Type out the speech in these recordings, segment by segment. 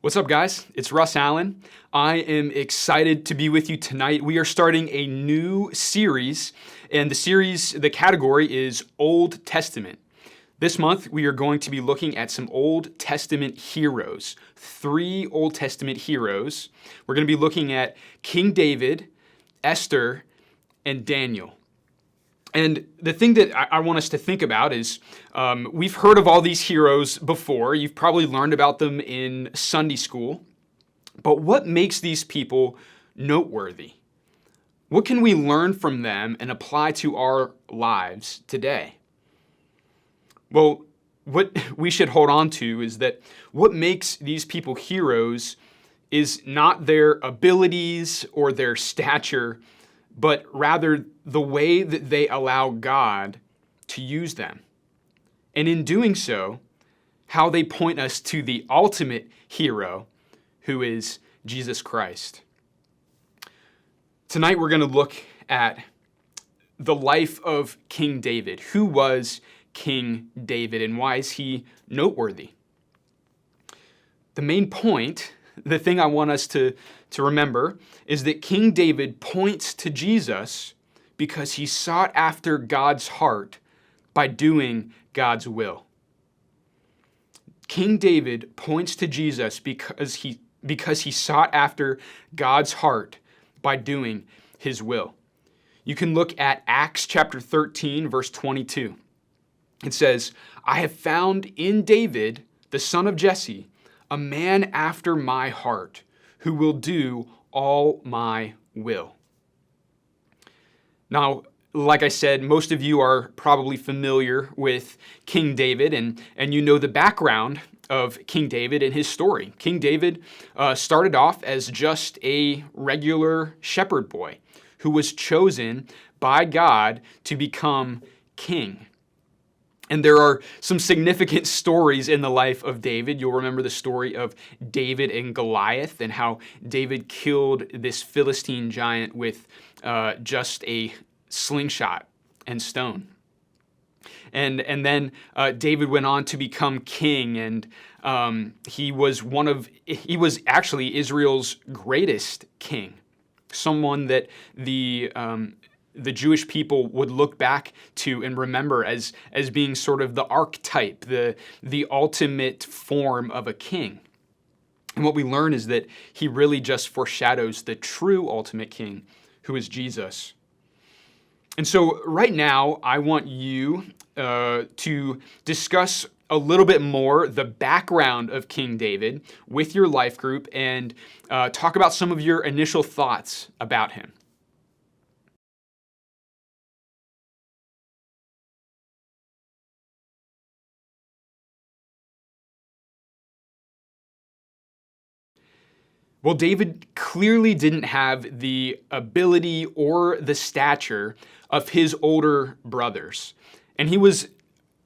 What's up, guys? It's Russ Allen. I am excited to be with you tonight. We are starting a new series, and the category is Old Testament. This month, we are going to be looking at some Old Testament heroes, 3 Old Testament heroes. We're going to be looking at King David, Esther, and Daniel. And the thing that I want us to think about is we've heard of all these heroes before. You've probably learned about them in Sunday school. But what makes these people noteworthy? What can we learn from them and apply to our lives today? Well, what we should hold on to is that what makes these people heroes is not their abilities or their stature, but rather the way that they allow God to use them. And in doing so, how they point us to the ultimate hero, who is Jesus Christ. Tonight we're going to look at the life of King David. Who was King David and why is he noteworthy? The main point, the thing I want us to remember, is that King David points to Jesus because he sought after God's heart by doing God's will. King David points to Jesus because he sought after God's heart by doing his will. You can look at Acts chapter 13, verse 22. It says, "I have found in David, the son of Jesse, a man after my heart, who will do all my will." Now, like I said, most of you are probably familiar with King David, and you know the background of King David and his story. King David started off as just a regular shepherd boy who was chosen by God to become king. And there are some significant stories in the life of David. You'll remember the story of David and Goliath and how David killed this Philistine giant with just a slingshot and stone. And then David went on to become king, and he was actually Israel's greatest king, someone that the Jewish people would look back to and remember as being sort of the archetype, the ultimate form of a king. And what we learn is that he really just foreshadows the true ultimate king, who is Jesus. And so right now, I want you to discuss a little bit more the background of King David with your life group and talk about some of your initial thoughts about him. Well, David clearly didn't have the ability or the stature of his older brothers, and he was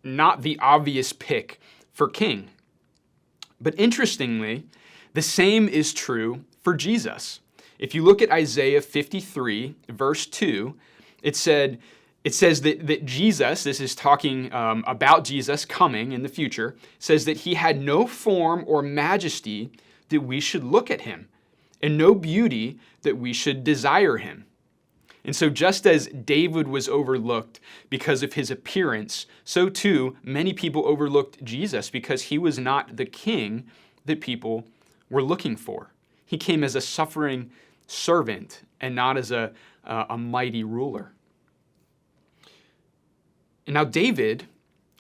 not the obvious pick for king. But interestingly, the same is true for Jesus. If you look at Isaiah 53, verse 2, it says that Jesus, this is talking about Jesus coming in the future, says that he had no form or majesty that we should look at him, and no beauty that we should desire him. And so just as David was overlooked because of his appearance, so too many people overlooked Jesus because he was not the king that people were looking for. He came as a suffering servant and not as a mighty ruler. And now David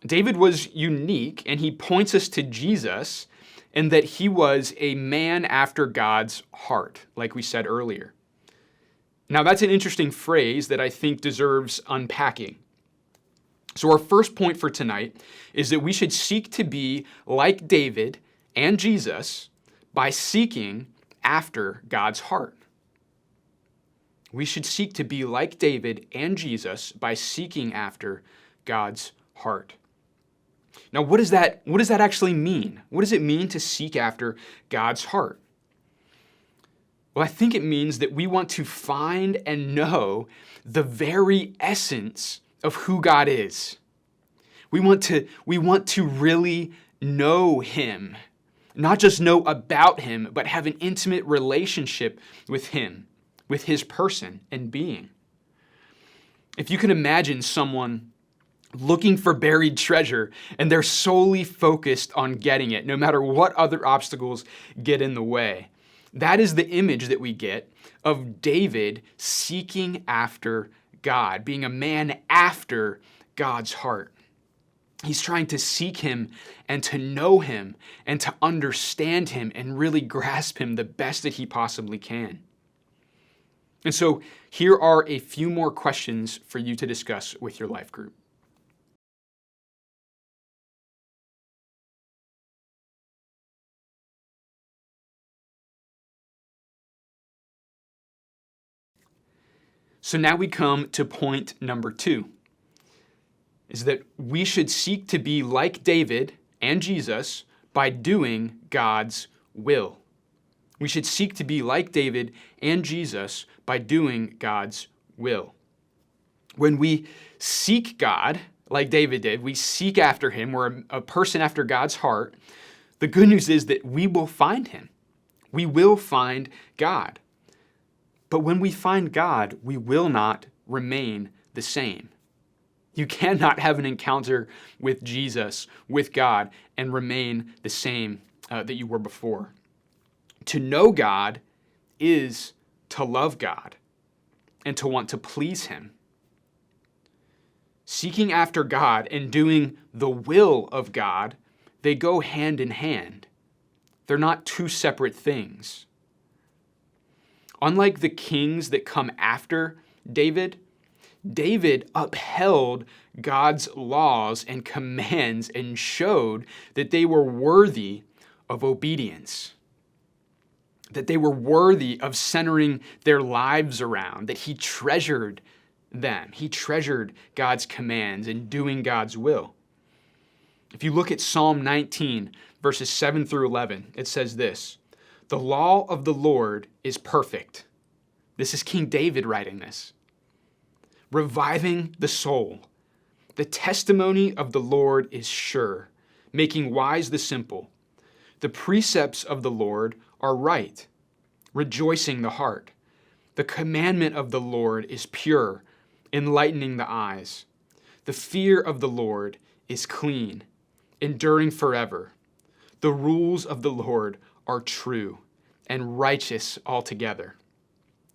was unique, and he points us to Jesus and that he was a man after God's heart, like we said earlier. Now, that's an interesting phrase that I think deserves unpacking. So our first point for tonight is that we should seek to be like David and Jesus by seeking after God's heart. We should seek to be like David and Jesus by seeking after God's heart. Now, what does that actually mean? What does it mean to seek after God's heart? Well, I think it means that we want to find and know the very essence of who God is. We want to really know him Not just know about him, but have an intimate relationship with him, with his person and being. If you can imagine someone looking for buried treasure and they're solely focused on getting it, no matter what other obstacles get in the way, that is the image that we get of David seeking after God, being a man after God's heart. He's trying to seek him and to know him and to understand him and really grasp him the best that he possibly can. And so here are a few more questions for you to discuss with your life group. So now we come to point number 2. Is that we should seek to be like David and Jesus by doing God's will. We should seek to be like David and Jesus by doing God's will. When we seek God, like David did, we seek after him, we're a person after God's heart, the good news is that we will find him. We will find God. But when we find God, we will not remain the same. You cannot have an encounter with Jesus, with God, and remain the same that you were before. To know God is to love God and to want to please him. Seeking after God and doing the will of God, they go hand in hand. They're not two separate things. Unlike the kings that come after David, David upheld God's laws and commands and showed that they were worthy of obedience, that they were worthy of centering their lives around, that he treasured them. He treasured God's commands and doing God's will. If you look at Psalm 19, verses 7 through 11, it says this, "The law of the Lord is perfect." This is King David writing this. "Reviving the soul. The testimony of the Lord is sure, making wise the simple. The precepts of the Lord are right, rejoicing the heart. The commandment of the Lord is pure, enlightening the eyes. The fear of the Lord is clean, enduring forever. The rules of the Lord are true and righteous altogether.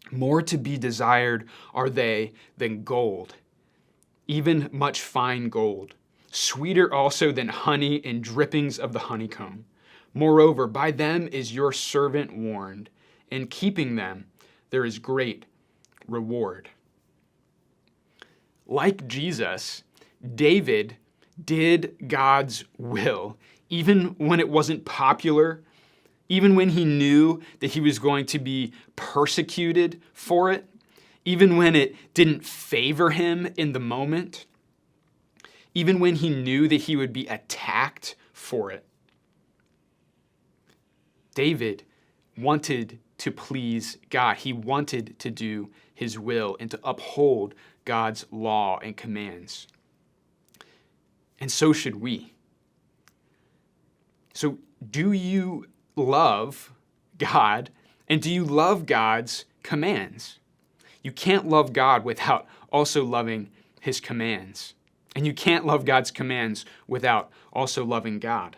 More to be desired are they than gold, even much fine gold, sweeter also than honey and drippings of the honeycomb. Moreover, by them is your servant warned. In keeping them, there is great reward." Like Jesus, David did God's will, even when it wasn't popular, even when he knew that he was going to be persecuted for it, even when it didn't favor him in the moment, even when he knew that he would be attacked for it. David wanted to please God. He wanted to do his will and to uphold God's law and commands. And so should we. So do you love God, and do you love God's commands? You can't love God without also loving his commands. And you can't love God's commands without also loving God.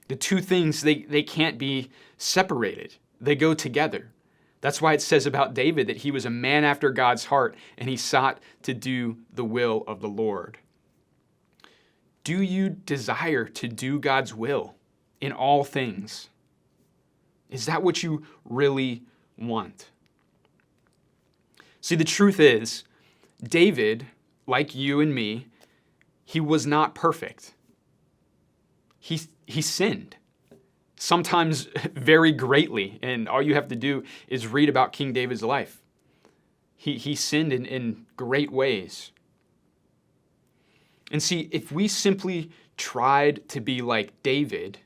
The two things, they can't be separated. They go together. That's why it says about David that he was a man after God's heart and he sought to do the will of the Lord. Do you desire to do God's will in all things? Is that what you really want? See, the truth is, David, like you and me, he was not perfect. He sinned, sometimes very greatly, and all you have to do is read about King David's life. He sinned in great ways. And see, if we simply tried to be like David,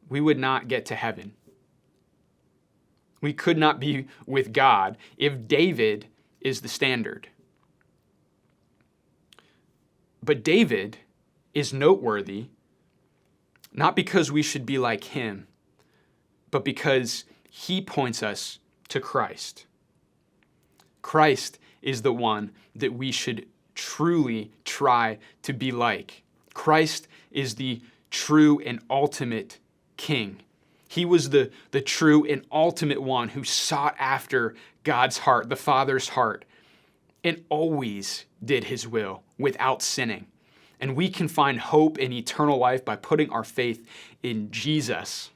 we would not get to heaven. We could not be with God if David is the standard. But David is noteworthy not because we should be like him, but because he points us to Christ. Christ is the one that we should truly try to be like. Christ is the true and ultimate King. He was the true and ultimate one who sought after God's heart, the Father's heart, and always did his will without sinning. And we can find hope in eternal life by putting our faith in Jesus.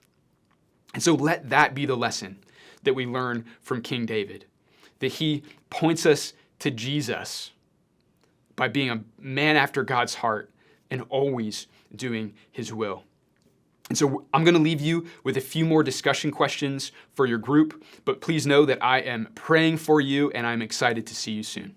And so let that be the lesson that we learn from King David, that he points us to Jesus by being a man after God's heart and always doing his will. And so I'm going to leave you with a few more discussion questions for your group, but please know that I am praying for you and I'm excited to see you soon.